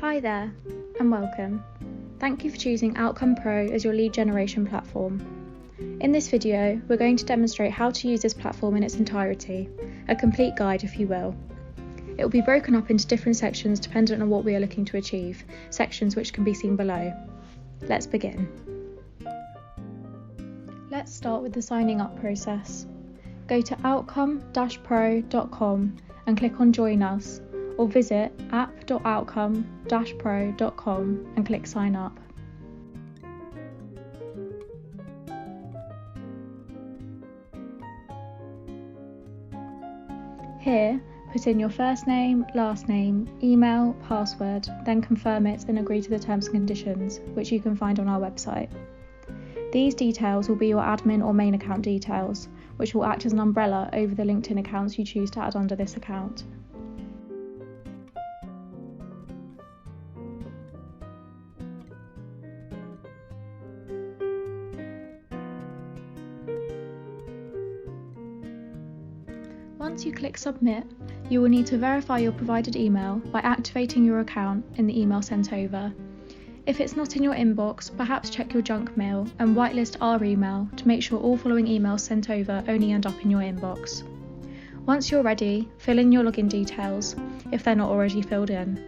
Hi there, and welcome. Thank you for choosing Outcome Pro as your lead generation platform. In this video, we're going to demonstrate how to use this platform in its entirety, a complete guide if you will. It will be broken up into different sections dependent on what we are looking to achieve, sections which can be seen below. Let's begin. Let's start with the signing up process. Go to outcome-pro.com and click on Join Us, or visit app.outcome-pro.com and click Sign Up. Here, put in your first name, last name, email, password, then confirm it and agree to the terms and conditions, which you can find on our website. These details will be your admin or main account details, which will act as an umbrella over the LinkedIn accounts you choose to add under this account. Once you click Submit, you will need to verify your provided email by activating your account in the email sent over. If it's not in your inbox, perhaps check your junk mail and whitelist our email to make sure all following emails sent over only end up in your inbox. Once you're ready, fill in your login details, if they're not already filled in.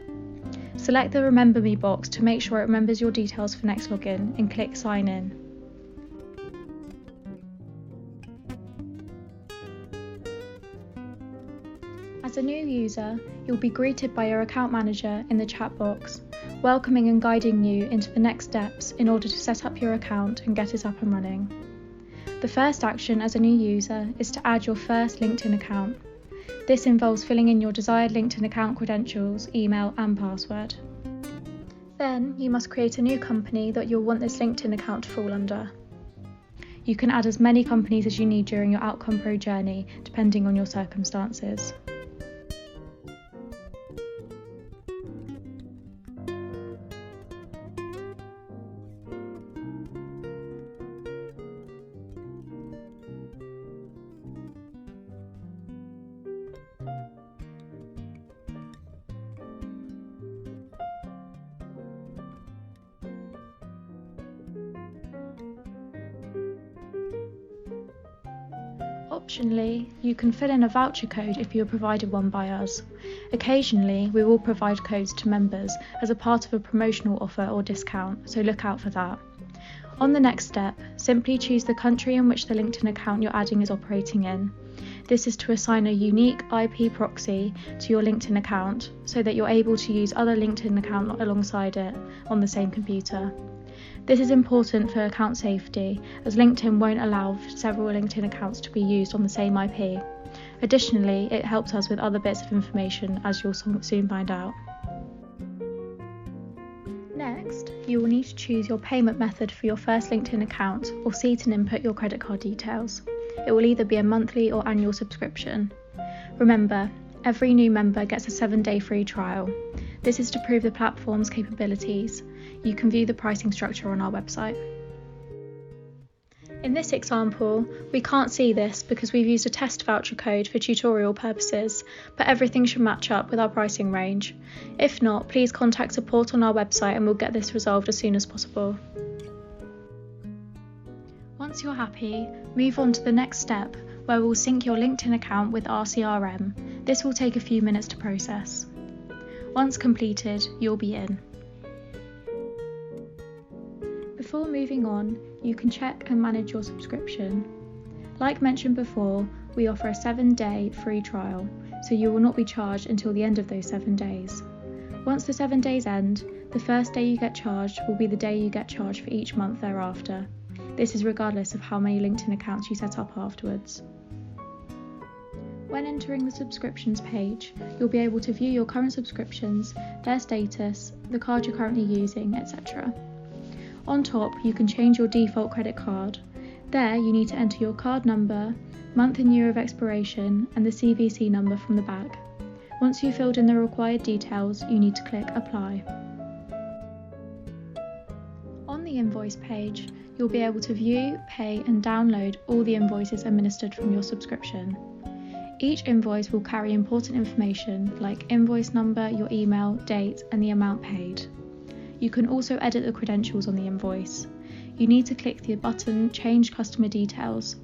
Select the Remember Me box to make sure it remembers your details for next login and click Sign In. As a new user, you'll be greeted by your account manager in the chat box, welcoming and guiding you into the next steps in order to set up your account and get it up and running. The first action as a new user is to add your first LinkedIn account. This involves filling in your desired LinkedIn account credentials, email and password. Then you must create a new company that you'll want this LinkedIn account to fall under. You can add as many companies as you need during your Outcome Pro journey, depending on your circumstances. Optionally, you can fill in a voucher code if you are provided one by us. Occasionally, we will provide codes to members as a part of a promotional offer or discount, so look out for that. On the next step, simply choose the country in which the LinkedIn account you're adding is operating in. This is to assign a unique IP proxy to your LinkedIn account so that you're able to use other LinkedIn accounts alongside it on the same computer. This is important for account safety, as LinkedIn won't allow several LinkedIn accounts to be used on the same IP. Additionally, it helps us with other bits of information, as you'll soon find out. Next, you will need to choose your payment method for your first LinkedIn account, or seat and input your credit card details. It will either be a monthly or annual subscription. Remember, every new member gets a 7-day free trial. This is to prove the platform's capabilities. You can view the pricing structure on our website. In this example, we can't see this because we've used a test voucher code for tutorial purposes, but everything should match up with our pricing range. If not, please contact support on our website and we'll get this resolved as soon as possible. Once you're happy, move on to the next step, where we'll sync your LinkedIn account with our CRM. This will take a few minutes to process. Once completed, you'll be in. Before moving on, you can check and manage your subscription. Like mentioned before, we offer a 7-day free trial, so you will not be charged until the end of those 7 days. Once the 7 days end, the first day you get charged will be the day you get charged for each month thereafter. This is regardless of how many LinkedIn accounts you set up afterwards. When entering the subscriptions page, you'll be able to view your current subscriptions, their status, the card you're currently using, etc. On top, you can change your default credit card. There, you need to enter your card number, month and year of expiration, and the CVC number from the back. Once you've filled in the required details, you need to click Apply. On the invoice page, you'll be able to view, pay, and download all the invoices administered from your subscription. Each invoice will carry important information like invoice number, your email, date, and the amount paid. You can also edit the credentials on the invoice. You need to click the button Change Customer Details.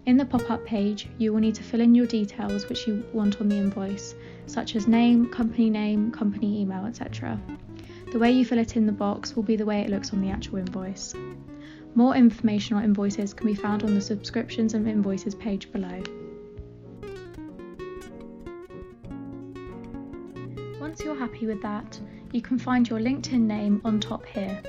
In the pop-up page, you will need to fill in your details which you want on the invoice, such as name, company email, etc. The way you fill it in the box will be the way it looks on the actual invoice. More information on invoices can be found on the Subscriptions and Invoices page below. Once you're happy with that, you can find your LinkedIn name on top here.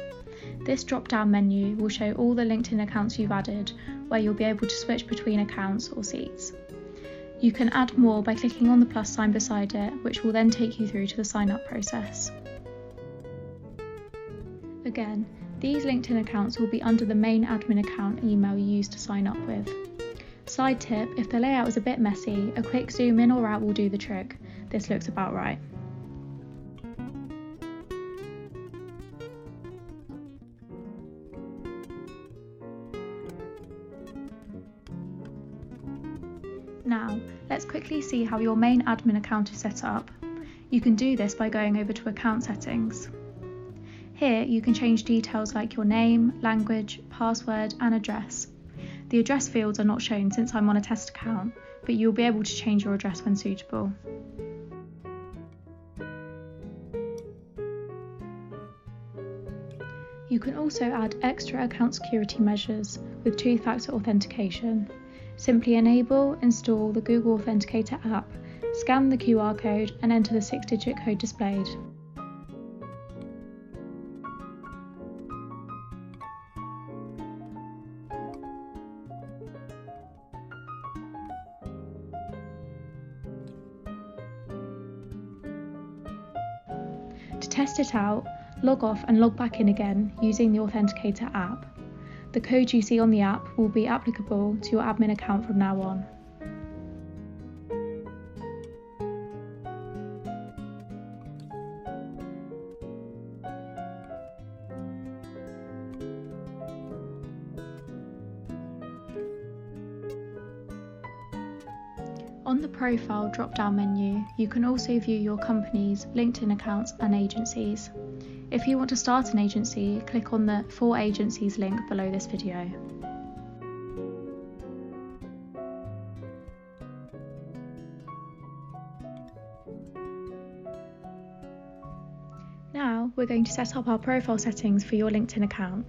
This drop-down menu will show all the LinkedIn accounts you've added, where you'll be able to switch between accounts or seats. You can add more by clicking on the plus sign beside it, which will then take you through to the sign-up process. Again, these LinkedIn accounts will be under the main admin account email you used to sign up with. Side tip, if the layout is a bit messy, a quick zoom in or out will do the trick. This looks about right. Now, let's quickly see how your main admin account is set up. You can do this by going over to Account Settings. Here you can change details like your name, language, password and address. The address fields are not shown since I'm on a test account, but you'll be able to change your address when suitable. You can also add extra account security measures with two-factor authentication. Simply enable, install the Google Authenticator app, scan the QR code and enter the 6-digit code displayed. To test it out, log off and log back in again using the Authenticator app. The code you see on the app will be applicable to your admin account from now on. On the Profile drop-down menu, you can also view your company's LinkedIn accounts and agencies. If you want to start an agency, click on the For Agencies link below this video. Now we're going to set up our profile settings for your LinkedIn account.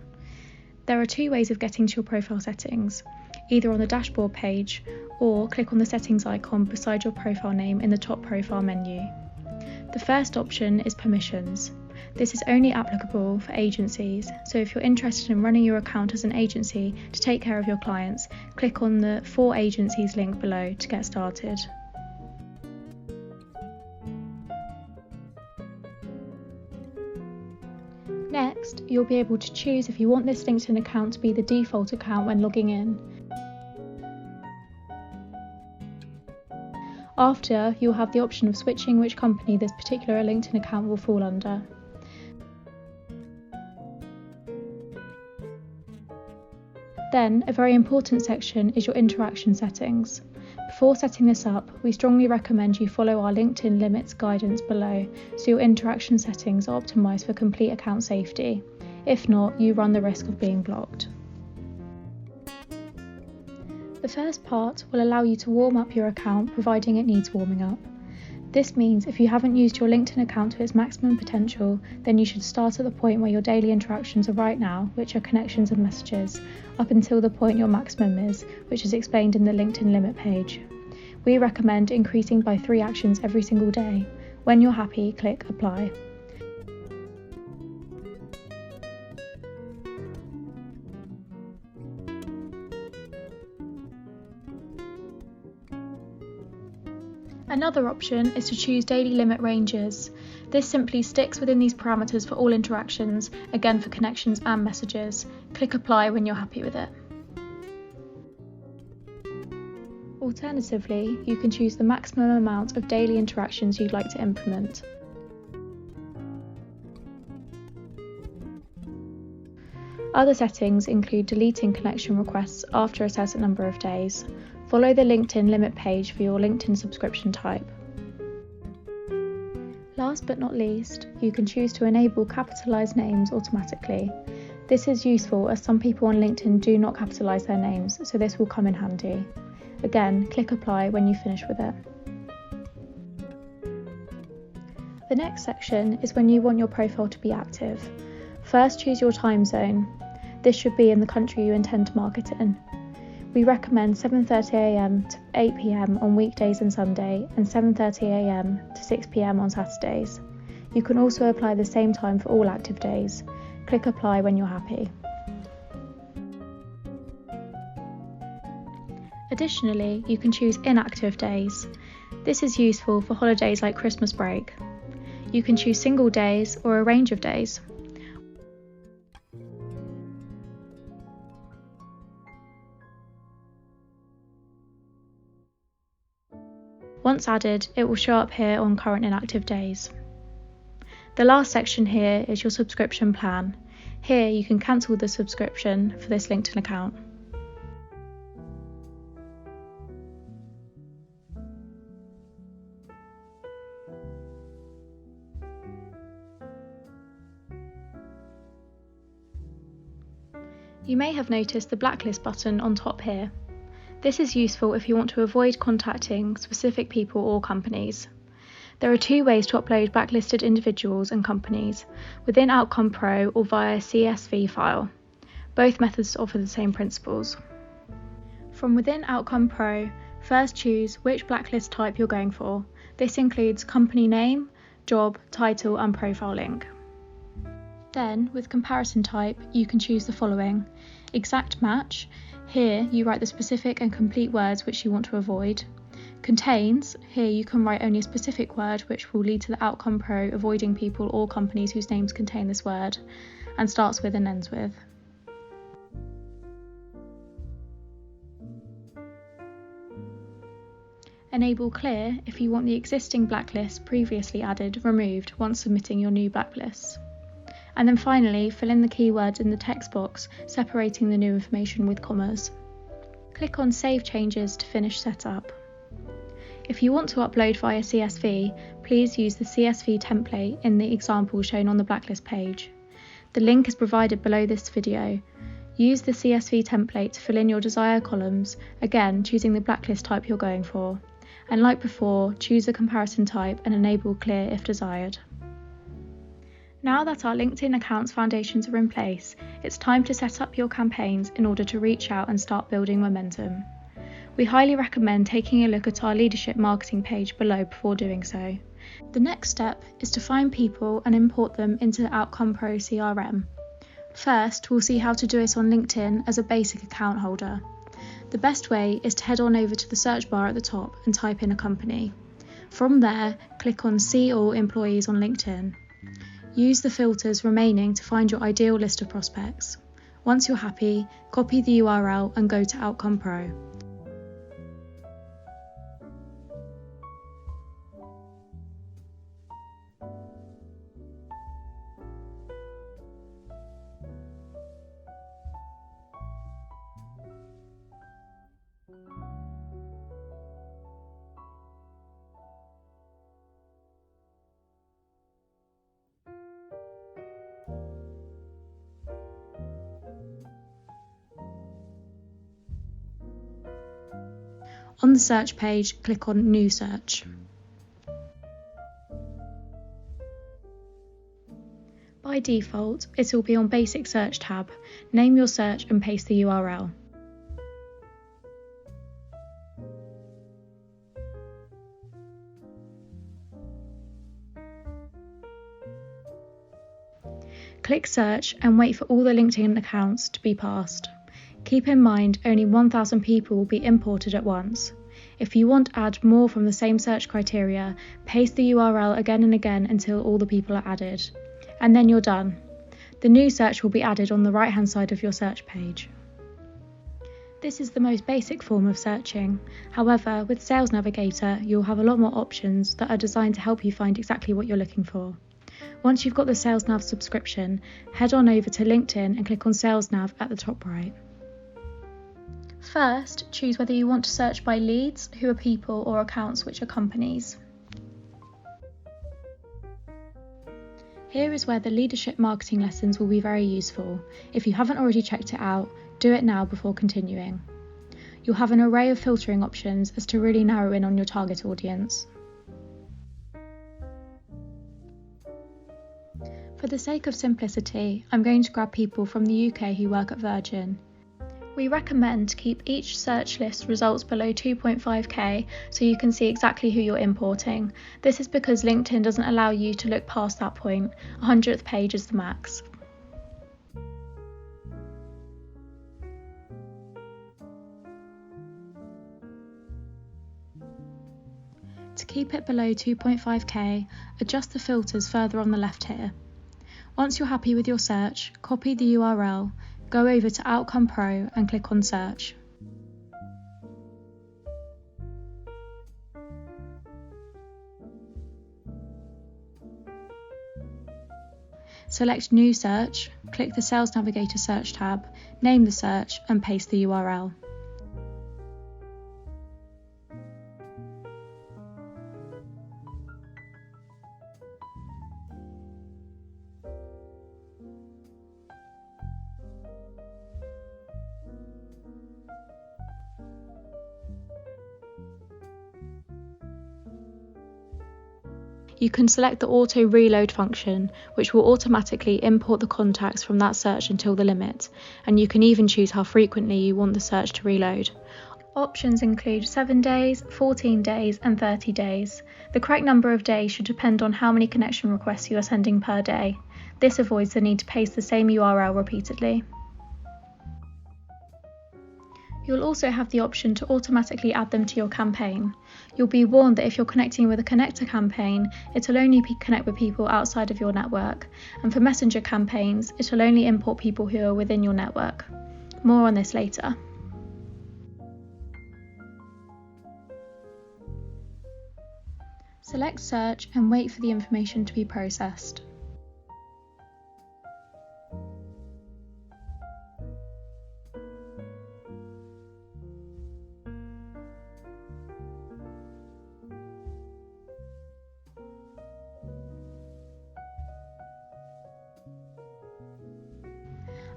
There are two ways of getting to your profile settings, either on the dashboard page or click on the settings icon beside your profile name in the top profile menu. The first option is permissions. This is only applicable for agencies, so if you're interested in running your account as an agency to take care of your clients, click on the For Agencies link below to get started. Next, you'll be able to choose if you want this LinkedIn account to be the default account when logging in. After, you'll have the option of switching which company this particular LinkedIn account will fall under. Then, a very important section is your interaction settings. Before setting this up, we strongly recommend you follow our LinkedIn limits guidance below so your interaction settings are optimised for complete account safety. If not, you run the risk of being blocked. The first part will allow you to warm up your account providing it needs warming up. This means if you haven't used your LinkedIn account to its maximum potential, then you should start at the point where your daily interactions are right now, which are connections and messages, up until the point your maximum is, which is explained in the LinkedIn limit page. We recommend increasing by 3 actions every single day. When you're happy, click Apply. Another option is to choose daily limit ranges. This simply sticks within these parameters for all interactions, again for connections and messages. Click Apply when you're happy with it. Alternatively, you can choose the maximum amount of daily interactions you'd like to implement. Other settings include deleting connection requests after a certain number of days, Follow the LinkedIn limit page for your LinkedIn subscription type. Last but not least, you can choose to enable capitalised names automatically. This is useful as some people on LinkedIn do not capitalise their names, so this will come in handy. Again, click apply when you finish with it. The next section is when you want your profile to be active. First, choose your time zone. This should be in the country you intend to market in. We recommend 7:30 a.m. to 8 p.m. on weekdays and Sunday, and 7:30 a.m. to 6 p.m. on Saturdays. You can also apply the same time for all active days. Click apply when you're happy. Additionally, you can choose inactive days. This is useful for holidays like Christmas break. You can choose single days or a range of days. Once added, it will show up here on current inactive days. The last section here is your subscription plan. Here you can cancel the subscription for this LinkedIn account. You may have noticed the Blacklist button on top here. This is useful if you want to avoid contacting specific people or companies. There are two ways to upload blacklisted individuals and companies, within Outcome Pro or via CSV file. Both methods offer the same principles. From within Outcome Pro, first choose which blacklist type you're going for. This includes company name, job, title and profile link. Then, with comparison type, you can choose the following: exact match. Here you write the specific and complete words which you want to avoid. Contains. Here you can write only a specific word which will lead to the Outcome Pro avoiding people or companies whose names contain this word, and starts with and ends with. Enable clear if you want the existing blacklist previously added removed once submitting your new blacklist. And then finally, fill in the keywords in the text box, separating the new information with commas. Click on Save Changes to finish setup. If you want to upload via CSV, please use the CSV template in the example shown on the Blacklist page. The link is provided below this video. Use the CSV template to fill in your desired columns, again choosing the blacklist type you're going for. And like before, choose the comparison type and enable clear if desired. Now that our LinkedIn account's foundations are in place, it's time to set up your campaigns in order to reach out and start building momentum. We highly recommend taking a look at our leadership marketing page below before doing so. The next step is to find people and import them into the Outcome Pro CRM. First, we'll see how to do it on LinkedIn as a basic account holder. The best way is to head on over to the search bar at the top and type in a company. From there, click on See All Employees on LinkedIn. Use the filters remaining to find your ideal list of prospects. Once you're happy, copy the URL and go to Outcome Pro. On the search page, click on New Search. By default, it will be on Basic Search tab. Name your search and paste the URL. Click Search and wait for all the LinkedIn accounts to be passed. Keep in mind only 1,000 people will be imported at once. If you want to add more from the same search criteria, paste the URL again and again until all the people are added. And then you're done. The new search will be added on the right-hand side of your search page. This is the most basic form of searching. However, with Sales Navigator, you'll have a lot more options that are designed to help you find exactly what you're looking for. Once you've got the Sales Nav subscription, head on over to LinkedIn and click on Sales Nav at the top right. First, choose whether you want to search by leads, who are people, or accounts, which are companies. Here is where the leadership marketing lessons will be very useful. If you haven't already checked it out, do it now before continuing. You'll have an array of filtering options as to really narrow in on your target audience. For the sake of simplicity, I'm going to grab people from the UK who work at Virgin. We recommend to keep each search list results below 2.5k so you can see exactly who you're importing. This is because LinkedIn doesn't allow you to look past that point. 100th page is the max. To keep it below 2.5k, adjust the filters further on the left here. Once you're happy with your search, copy the URL, go over to Outcome Pro and click on Search. Select New Search, click the Sales Navigator Search tab, name the search and paste the URL. You can select the auto reload function, which will automatically import the contacts from that search until the limit, and you can even choose how frequently you want the search to reload. Options include 7 days, 14 days and 30 days. The correct number of days should depend on how many connection requests you are sending per day. This avoids the need to paste the same URL repeatedly. You'll also have the option to automatically add them to your campaign. You'll be warned that if you're connecting with a connector campaign, it'll only connect with people outside of your network, and for messenger campaigns, it'll only import people who are within your network. More on this later. Select Search and wait for the information to be processed.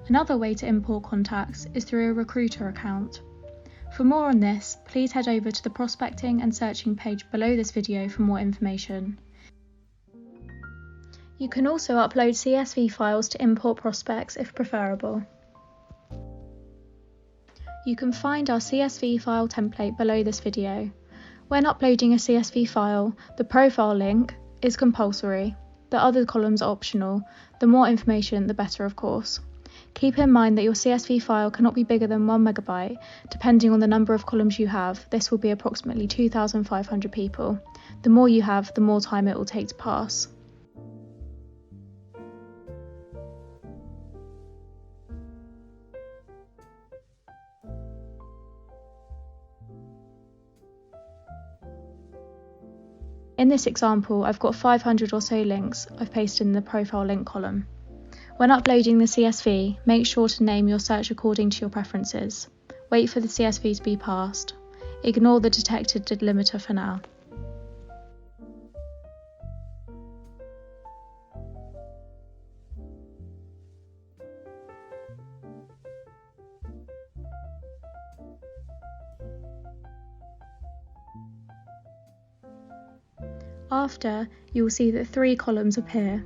Another way to import contacts is through a recruiter account. For more on this, please head over to the prospecting and searching page below this video for more information. You can also upload CSV files to import prospects if preferable. You can find our CSV file template below this video. When uploading a CSV file, the profile link is compulsory. The other columns are optional. The more information, the better, of course. Keep in mind that your CSV file cannot be bigger than 1 MB. Depending on the number of columns you have, this will be approximately 2,500 people. The more you have, the more time it will take to pass. In this example, I've got 500 or so links I've pasted in the profile link column. When uploading the CSV, make sure to name your search according to your preferences. Wait for the CSV to be passed. Ignore the detected delimiter for now. After, you will see that 3 columns appear.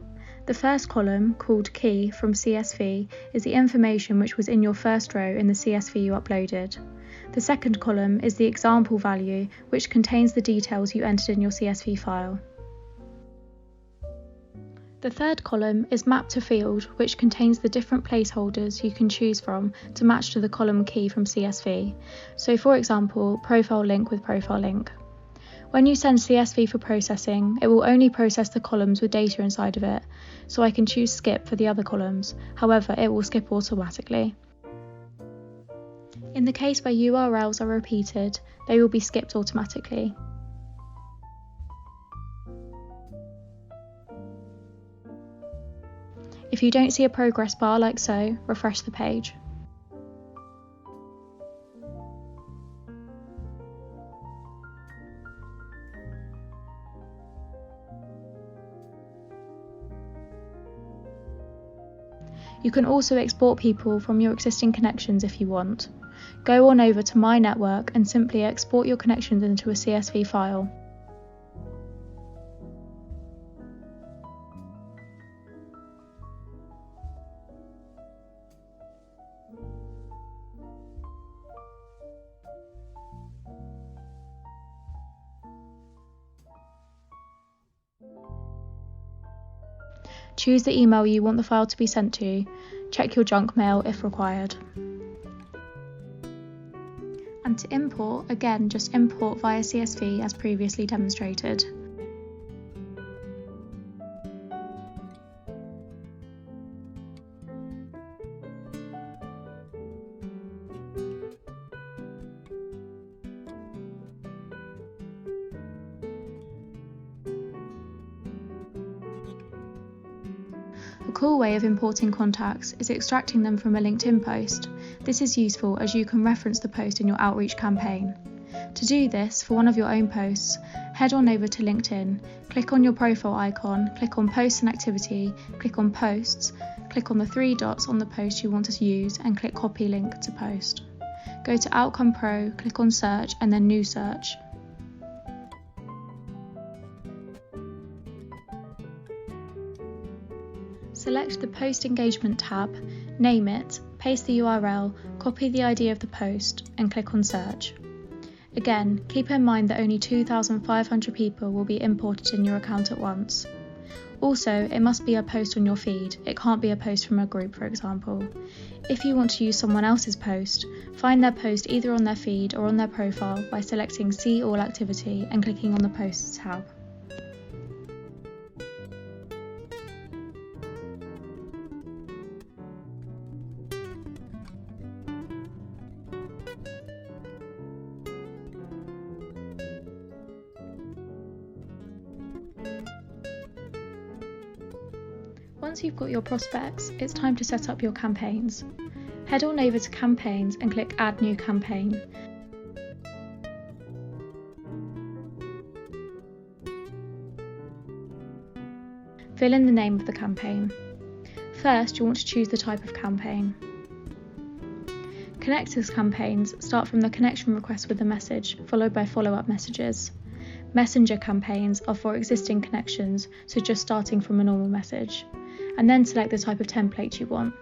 The first column, called Key from CSV, is the information which was in your first row in the CSV you uploaded. The second column is the example value, which contains the details you entered in your CSV file. The third column is Map to Field, which contains the different placeholders you can choose from to match to the column Key from CSV. So for example, profile link with profile link. When you send CSV for processing, it will only process the columns with data inside of it, so I can choose skip for the other columns. However, it will skip automatically. In the case where URLs are repeated, they will be skipped automatically. If you don't see a progress bar like so, refresh the page. You can also export people from your existing connections if you want. Go on over to My Network and simply export your connections into a CSV file. Choose the email you want the file to be sent to. Check your junk mail if required. And to import, again, just import via CSV as previously demonstrated. A cool way of importing contacts is extracting them from a LinkedIn post. This is useful as you can reference the post in your outreach campaign. To do this, for one of your own posts, head on over to LinkedIn, click on your profile icon, click on Posts and Activity, click on Posts, click on the 3 dots on the post you want to use and click Copy Link to Post. Go to Outcome Pro, click on Search and then New Search. Select the Post Engagement tab, name it, paste the URL, copy the ID of the post, and click on Search. Again, keep in mind that only 2,500 people will be imported in your account at once. Also, it must be a post on your feed, it can't be a post from a group, for example. If you want to use someone else's post, find their post either on their feed or on their profile by selecting See All Activity and clicking on the Posts tab. Once you've got your prospects, it's time to set up your campaigns. Head on over to Campaigns and click Add New Campaign. Fill in the name of the campaign. First, you want to choose the type of campaign. Connectors campaigns start from the connection request with a message, followed by follow-up messages. Messenger campaigns are for existing connections, so just starting from a normal message. And then select the type of template you want.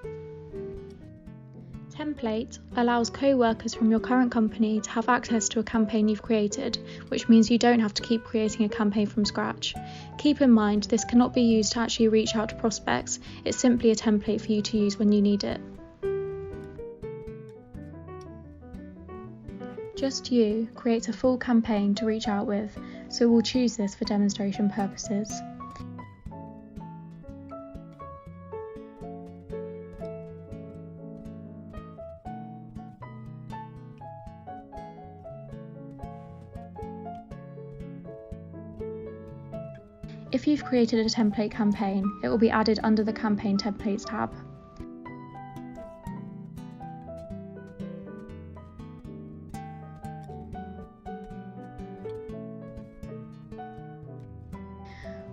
Template allows co-workers from your current company to have access to a campaign you've created, which means you don't have to keep creating a campaign from scratch. Keep in mind this cannot be used to actually reach out to prospects, it's simply a template for you to use when you need it. Just you creates a full campaign to reach out with, so we'll choose this for demonstration purposes. If you've created a template campaign, it will be added under the Campaign Templates tab.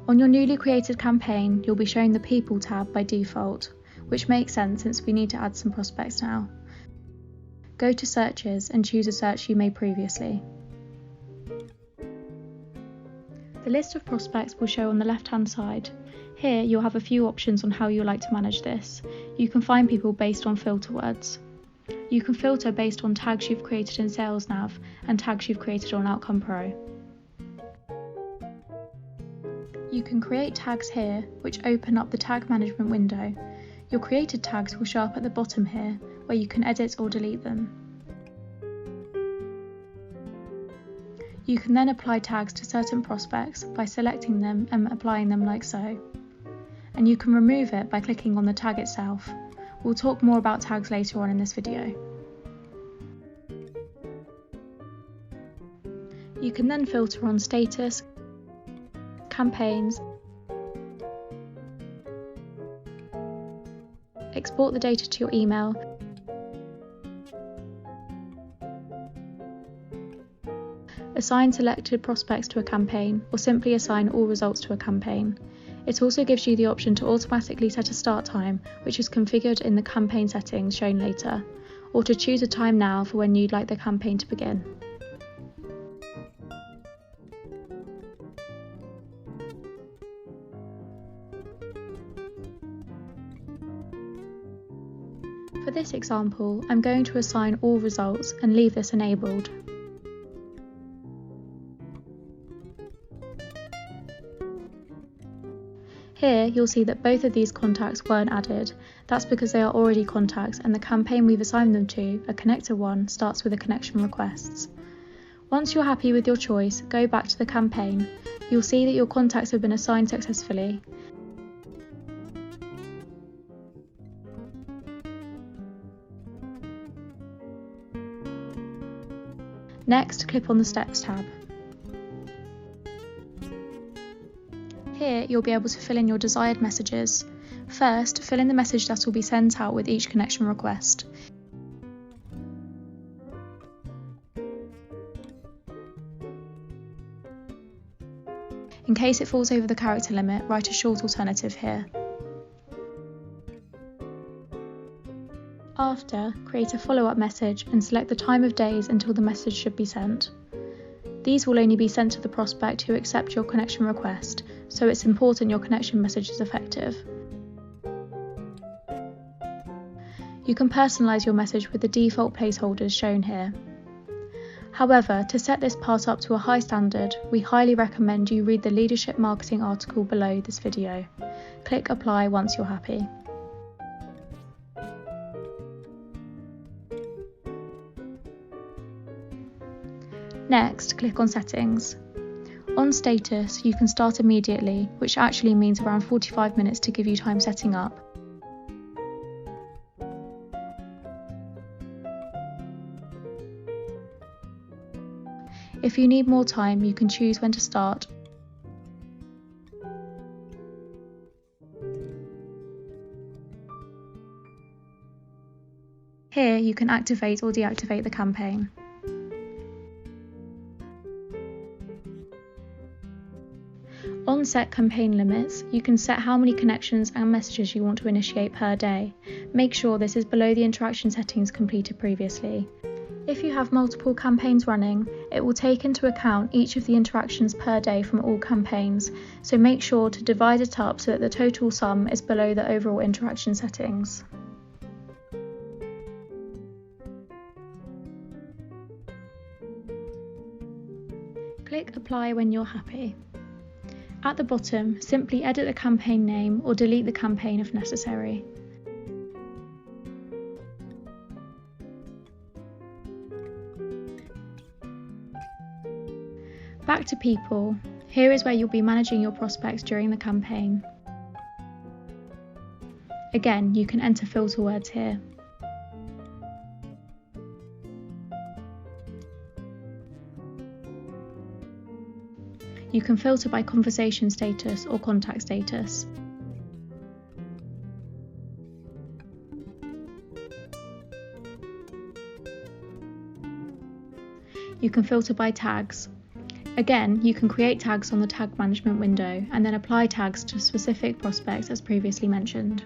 On your newly created campaign, you'll be shown the People tab by default, which makes sense since we need to add some prospects now. Go to Searches and choose a search you made previously. The list of prospects will show on the left-hand side. Here you'll have a few options on how you'd like to manage this. You can find people based on filter words. You can filter based on tags you've created in SalesNav and tags you've created on Outcome Pro. You can create tags here, which open up the tag management window. Your created tags will show up at the bottom here, where you can edit or delete them. You can then apply tags to certain prospects by selecting them and applying them like so. And you can remove it by clicking on the tag itself. We'll talk more about tags later on in this video. You can then filter on status, campaigns, export the data to your email, assign selected prospects to a campaign, or simply assign all results to a campaign. It also gives you the option to automatically set a start time, which is configured in the campaign settings shown later, or to choose a time now for when you'd like the campaign to begin. For this example, I'm going to assign all results and leave this enabled. Here you'll see that both of these contacts weren't added. That's because they are already contacts and the campaign we've assigned them to, a connector 1, starts with a connection requests. Once you're happy with your choice, go back to the campaign. You'll see that your contacts have been assigned successfully. Next, click on the Steps tab. Here, you'll be able to fill in your desired messages. First, fill in the message that will be sent out with each connection request. In case it falls over the character limit, write a short alternative here. After, create a follow-up message and select the time of days until the message should be sent. These will only be sent to the prospect who accepts your connection request, so it's important your connection message is effective. You can personalise your message with the default placeholders shown here. However, to set this part up to a high standard, we highly recommend you read the leadership marketing article below this video. Click Apply once you're happy. Next, click on Settings. On Status, you can start immediately, which actually means around 45 minutes to give you time setting up. If you need more time, you can choose when to start. Here, you can activate or deactivate the campaign. On Set Campaign Limits, you can set how many connections and messages you want to initiate per day. Make sure this is below the interaction settings completed previously. If you have multiple campaigns running, it will take into account each of the interactions per day from all campaigns, so make sure to divide it up so that the total sum is below the overall interaction settings. Click Apply when you're happy. At the bottom, simply edit the campaign name or delete the campaign if necessary. Back to People. Here is where you'll be managing your prospects during the campaign. Again, you can enter filter words here. You can filter by conversation status or contact status. You can filter by tags. Again, you can create tags on the tag management window and then apply tags to specific prospects as previously mentioned.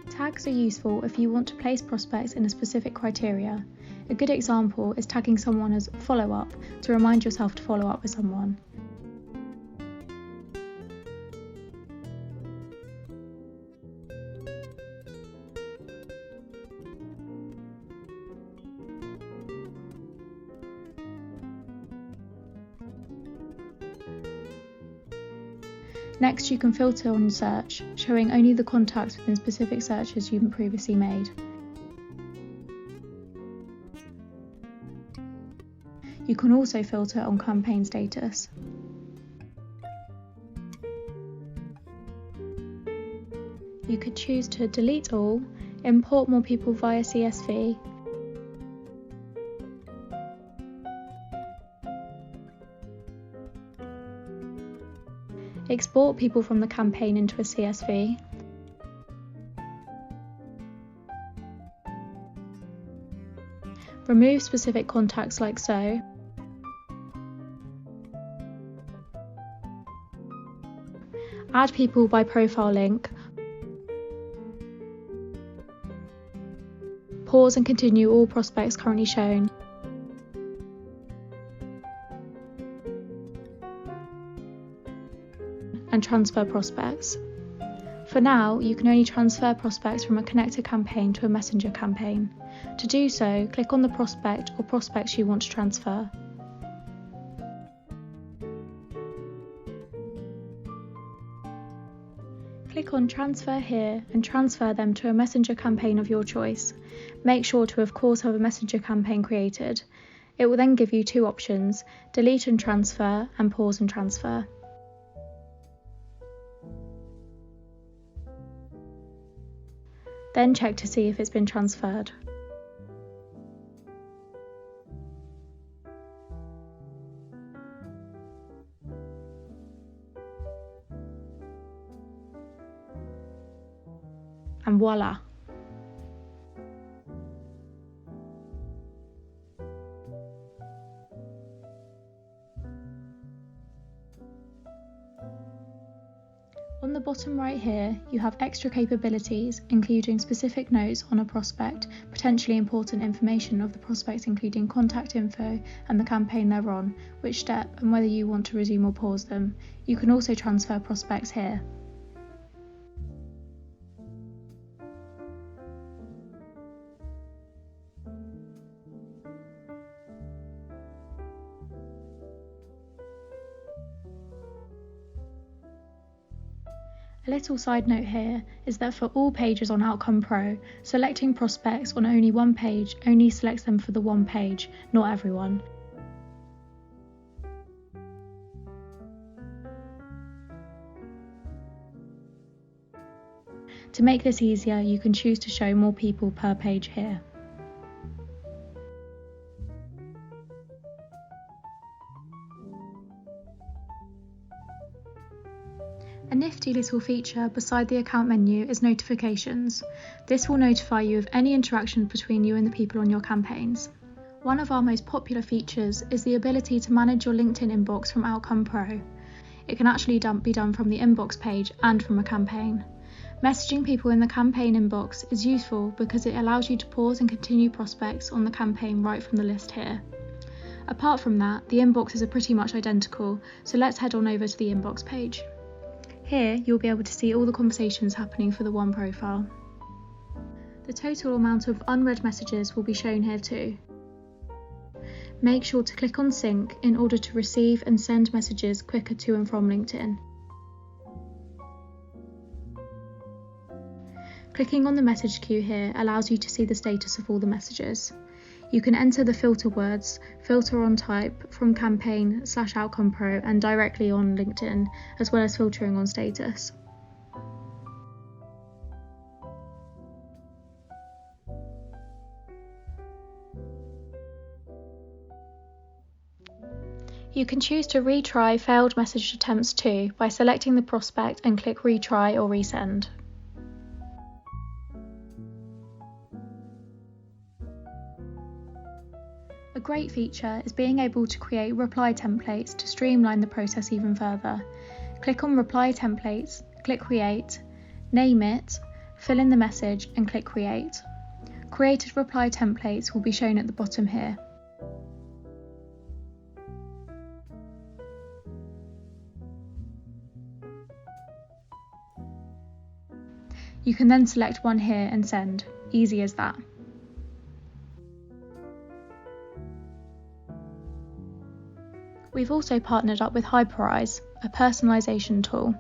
Tags are useful if you want to place prospects in a specific criteria. A good example is tagging someone as follow-up to remind yourself to follow up with someone. Next, you can filter on search, showing only the contacts within specific searches you've previously made. You can also filter on campaign status. You could choose to delete all, import more people via CSV, export people from the campaign into a CSV, remove specific contacts like so, Add people by profile link, pause and continue all prospects currently shown, and transfer prospects. For now, you can only transfer prospects from a connected campaign to a messenger campaign. To do so, click on the prospect or prospects you want to transfer. Click on Transfer here and transfer them to a messenger campaign of your choice. Make sure to, of course, have a messenger campaign created. It will then give you two options: delete and transfer and pause and transfer. Then check to see if it's been transferred. And voila! On the bottom right here, you have extra capabilities, including specific notes on a prospect, potentially important information of the prospect including contact info and the campaign they're on, which step and whether you want to resume or pause them. You can also transfer prospects here. A little side note here is that for all pages on Outcome Pro, selecting prospects on only one page only selects them for the one page, not everyone. To make this easier, you can choose to show more people per page here. A nifty little feature beside the account menu is notifications. This will notify you of any interaction between you and the people on your campaigns. One of our most popular features is the ability to manage your LinkedIn inbox from Outcome Pro. It can actually be done from the inbox page and from a campaign. Messaging people in the campaign inbox is useful because it allows you to pause and continue prospects on the campaign right from the list here. Apart from that, the inboxes are pretty much identical, so let's head on over to the inbox page. Here, you'll be able to see all the conversations happening for the one profile. The total amount of unread messages will be shown here too. Make sure to click on Sync in order to receive and send messages quicker to and from LinkedIn. Clicking on the message queue here allows you to see the status of all the messages. You can enter the filter words, filter on type from campaign/Outcome Pro and directly on LinkedIn, as well as filtering on status. You can choose to retry failed message attempts too by selecting the prospect and click retry or resend. A great feature is being able to create reply templates to streamline the process even further. Click on Reply Templates, click Create, name it, fill in the message and click Create. Created reply templates will be shown at the bottom here. You can then select one here and send. Easy as that. We've also partnered up with Hyperize, a personalisation tool.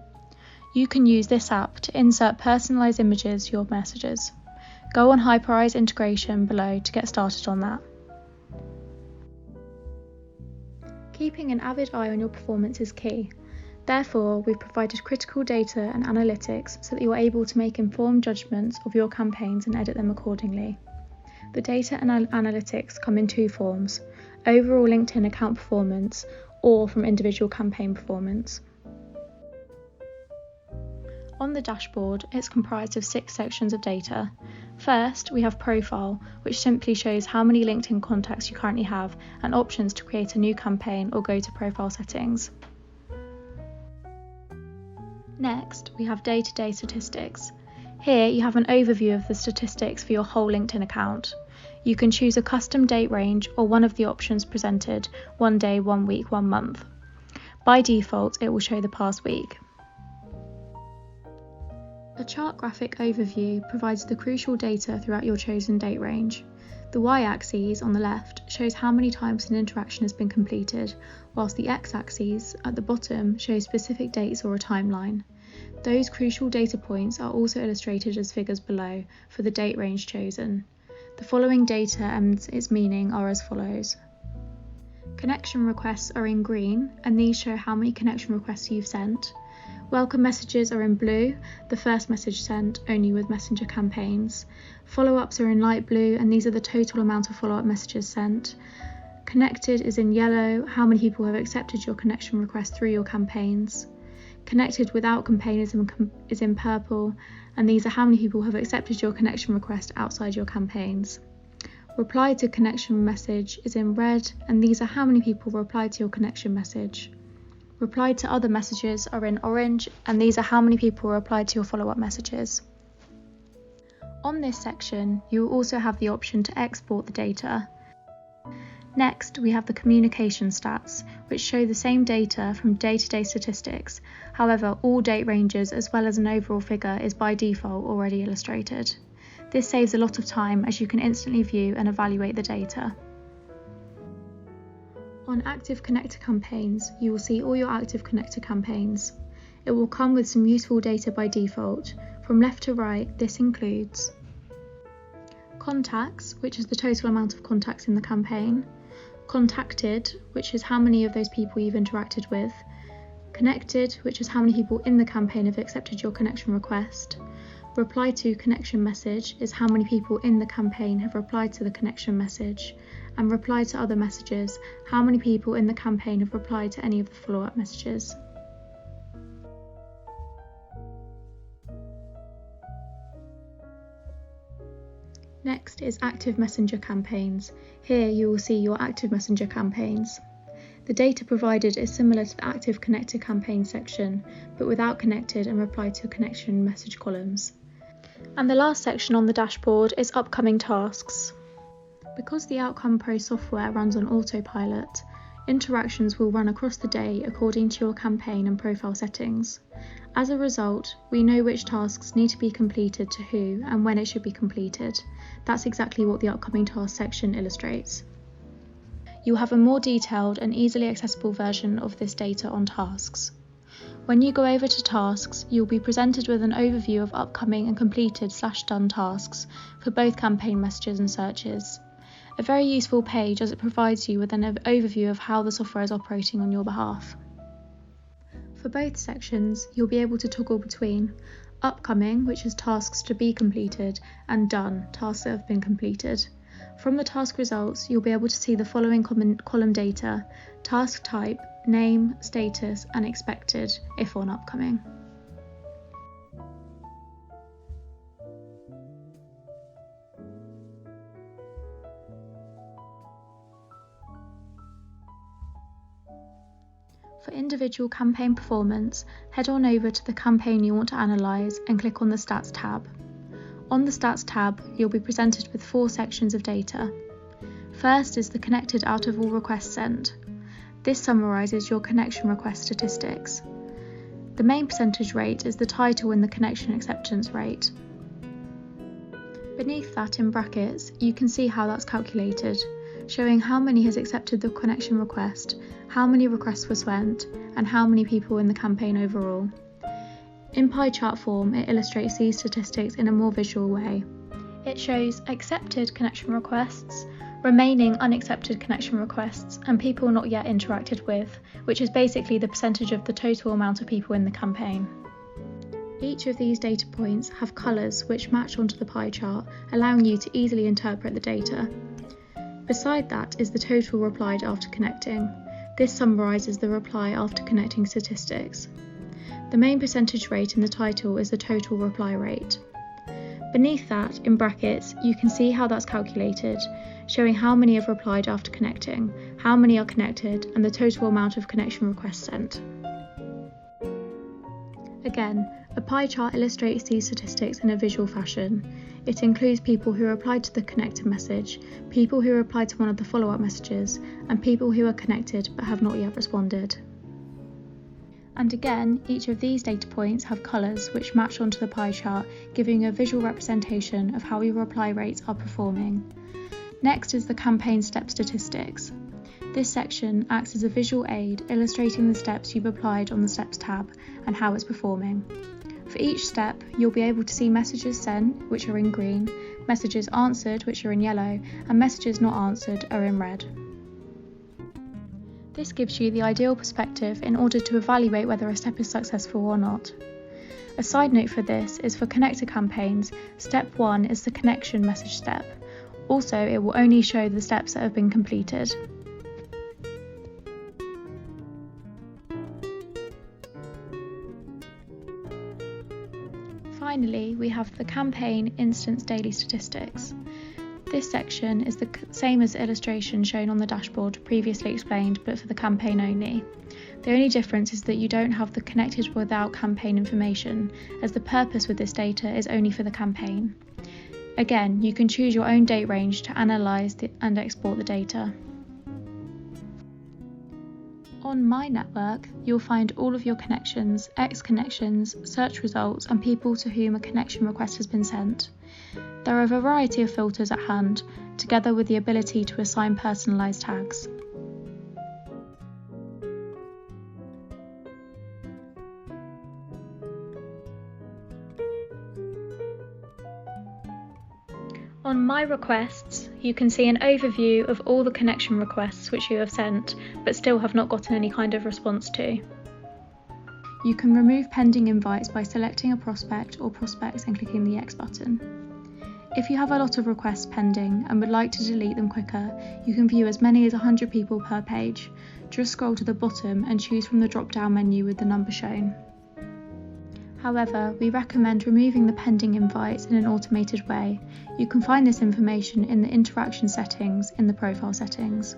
You can use this app to insert personalised images to your messages. Go on Hyperize integration below to get started on that. Keeping an avid eye on your performance is key. Therefore, we've provided critical data and analytics so that you're able to make informed judgments of your campaigns and edit them accordingly. The data and analytics come in two forms: overall LinkedIn account performance or from individual campaign performance. On the dashboard, it's comprised of 6 sections of data. First, we have Profile, which simply shows how many LinkedIn contacts you currently have and options to create a new campaign or go to Profile settings. Next, we have day-to-day statistics. Here you have an overview of the statistics for your whole LinkedIn account. You can choose a custom date range or one of the options presented, 1 day, 1 week, 1 month. By default, it will show the past week. A chart graphic overview provides the crucial data throughout your chosen date range. The y-axis on the left shows how many times an interaction has been completed, whilst the x-axis at the bottom shows specific dates or a timeline. Those crucial data points are also illustrated as figures below for the date range chosen. The following data and its meaning are as follows. Connection requests are in green, and these show how many connection requests you've sent. Welcome messages are in blue, the first message sent only with Messenger campaigns. Follow-ups are in light blue, and these are the total amount of follow-up messages sent. Connected is in yellow, how many people have accepted your connection request through your campaigns. Connected without campaign is in purple, and these are how many people have accepted your connection request outside your campaigns. Reply to connection message is in red, and these are how many people replied to your connection message. Replied to other messages are in orange, and these are how many people replied to your follow-up messages. On this section, you will also have the option to export the data. Next, we have the communication stats, which show the same data from day-to-day statistics. However, all date ranges as well as an overall figure is by default already illustrated. This saves a lot of time as you can instantly view and evaluate the data. On Active Connector campaigns, you will see all your Active Connector campaigns. It will come with some useful data by default. From left to right, this includes contacts, which is the total amount of contacts in the campaign, contacted, which is how many of those people you've interacted with, connected, which is how many people in the campaign have accepted your connection request, reply to connection message is how many people in the campaign have replied to the connection message, and reply to other messages, how many people in the campaign have replied to any of the follow-up messages. Next is Active Messenger campaigns. Here you will see your Active Messenger campaigns. The data provided is similar to the Active Connector campaign section, but without connected and reply to connection message columns. And the last section on the dashboard is upcoming tasks. Because the Outcome Pro software runs on autopilot, interactions will run across the day according to your campaign and profile settings. As a result, we know which tasks need to be completed to who and when it should be completed. That's exactly what the Upcoming Tasks section illustrates. You'll have a more detailed and easily accessible version of this data on tasks. When you go over to tasks, you'll be presented with an overview of upcoming and completed/done tasks for both campaign messages and searches. A very useful page as it provides you with an overview of how the software is operating on your behalf. For both sections, you'll be able to toggle between upcoming, which is tasks to be completed, and done, tasks that have been completed. From the task results, you'll be able to see the following column data: task type, name, status, and expected, if on upcoming. For individual campaign performance, head on over to the campaign you want to analyse and click on the Stats tab. On the Stats tab, you'll be presented with 4 sections of data. First is the connected out of all requests sent. This summarises your connection request statistics. The main percentage rate is the title and the connection acceptance rate. Beneath that, in brackets, you can see how that's calculated, showing how many has accepted the connection request, how many requests were sent, and how many people in the campaign overall. In pie chart form, it illustrates these statistics in a more visual way. It shows accepted connection requests, remaining unaccepted connection requests, and people not yet interacted with, which is basically the percentage of the total amount of people in the campaign. Each of these data points have colours which match onto the pie chart, allowing you to easily interpret the data. Beside that is the total replied after connecting. This summarises the reply after connecting statistics. The main percentage rate in the title is the total reply rate. Beneath that, in brackets, you can see how that's calculated, showing how many have replied after connecting, how many are connected, and the total amount of connection requests sent. Again, a pie chart illustrates these statistics in a visual fashion. It includes people who replied to the connected message, people who replied to one of the follow-up messages, and people who are connected but have not yet responded. And again, each of these data points have colours which match onto the pie chart, giving a visual representation of how your reply rates are performing. Next is the campaign step statistics. This section acts as a visual aid illustrating the steps you've applied on the Steps tab and how it's performing. For each step, you'll be able to see messages sent, which are in green, messages answered, which are in yellow, and messages not answered are in red. This gives you the ideal perspective in order to evaluate whether a step is successful or not. A side note for this is for connector campaigns, step 1 is the connection message step. Also, it will only show the steps that have been completed. Finally, we have the campaign instance daily statistics. This section is the same as the illustration shown on the dashboard previously explained, but for the campaign only. The only difference is that you don't have the connected without campaign information, as the purpose with this data is only for the campaign. Again, you can choose your own date range to analyse and export the data. On My Network, you'll find all of your connections, ex-connections, search results, and people to whom a connection request has been sent. There are a variety of filters at hand, together with the ability to assign personalised tags. On My Requests, you can see an overview of all the connection requests which you have sent, but still have not gotten any kind of response to. You can remove pending invites by selecting a prospect or prospects and clicking the X button. If you have a lot of requests pending and would like to delete them quicker, you can view as many as 100 people per page. Just scroll to the bottom and choose from the drop-down menu with the number shown. However, we recommend removing the pending invites in an automated way. You can find this information in the interaction settings in the profile settings.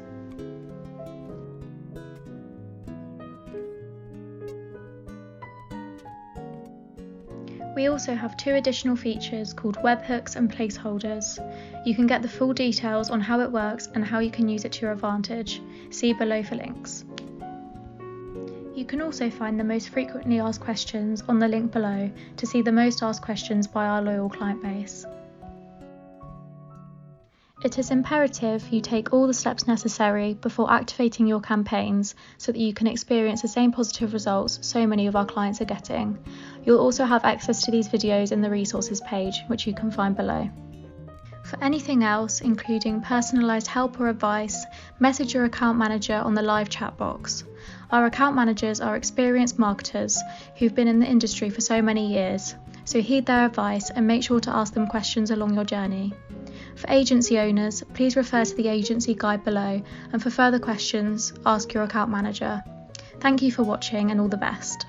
We also have 2 additional features called webhooks and placeholders. You can get the full details on how it works and how you can use it to your advantage. See below for links. You can also find the most frequently asked questions on the link below to see the most asked questions by our loyal client base. It is imperative you take all the steps necessary before activating your campaigns so that you can experience the same positive results so many of our clients are getting. You'll also have access to these videos in the resources page, which you can find below. For anything else, including personalised help or advice, message your account manager on the live chat box. Our account managers are experienced marketers who've been in the industry for so many years, so heed their advice and make sure to ask them questions along your journey. For agency owners, please refer to the agency guide below, and for further questions, ask your account manager. Thank you for watching and all the best.